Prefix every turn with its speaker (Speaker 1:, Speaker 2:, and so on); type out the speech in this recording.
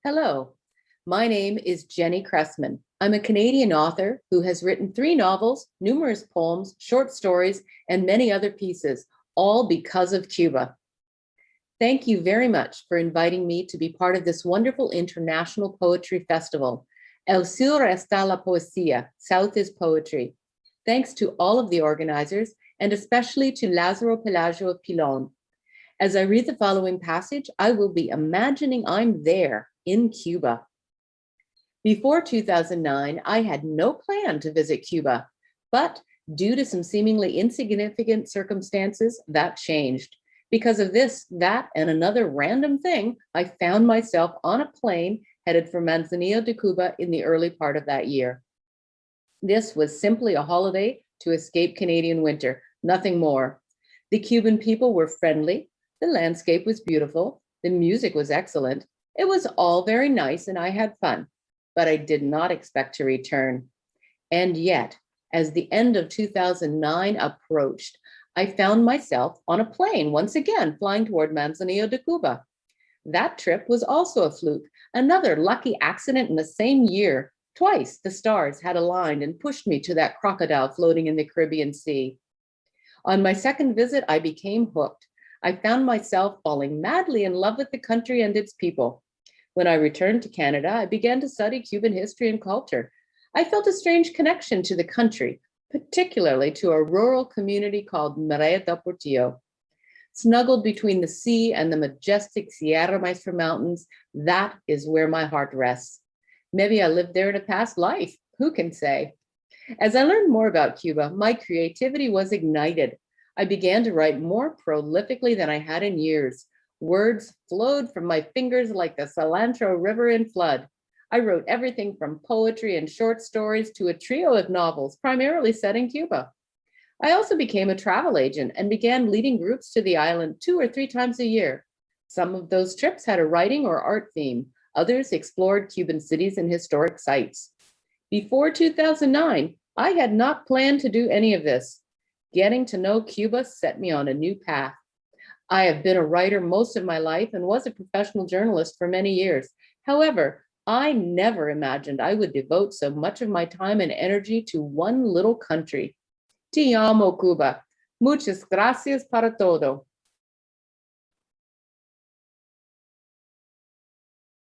Speaker 1: Hello, my name is Jenny Cressman. I'm a Canadian author who has written 3 novels, numerous poems, short stories, and many other pieces, all because of Cuba. Thank you very much for inviting me to be part of this wonderful international poetry festival. SUR ESTÁ LA POESÍA, South is Poetry. Thanks to all of the organizers, and especially to Lázaro Pelayo of Pilón. As I read the following passage, I will be imagining I'm there in Cuba. Before 2009, I had no plan to visit Cuba, but due to some seemingly insignificant circumstances, that changed. Because of this, that, and another random thing, I found myself on a plane headed for Manzanillo de Cuba in the early part of that year. This was simply a holiday to escape Canadian winter, nothing more. The Cuban people were friendly, the landscape was beautiful, the music was excellent. It was all very nice and I had fun, but I did not expect to return. And yet, as the end of 2009 approached, I found myself on a plane once again flying toward Manzanillo de Cuba. That trip was also a fluke, another lucky accident in the same year. Twice the stars had aligned and pushed me to that crocodile floating in the Caribbean Sea. On my second visit, I became hooked. I found myself falling madly in love with the country and its people. When I returned to Canada, I began to study Cuban history and culture. I felt a strange connection to the country, particularly to a rural community called Portillo. Snuggled between the sea and the majestic Sierra Maestra Mountains, that is where my heart rests. Maybe I lived there in a past life, who can say? As I learned more about Cuba, my creativity was ignited. I began to write more prolifically than I had in years. Words flowed from my fingers like the Cilantro River in flood. I wrote everything from poetry and short stories to a trio of novels, primarily set in Cuba. I also became a travel agent and began leading groups to the island 2 or 3 times a year. Some of those trips had a writing or art theme. Others explored Cuban cities and historic sites. Before 2009, I had not planned to do any of this. Getting to know Cuba set me on a new path. I have been a writer most of my life and was a professional journalist for many years. However, I never imagined I would devote so much of my time and energy to one little country. Te amo, Cuba. Muchas gracias para todo.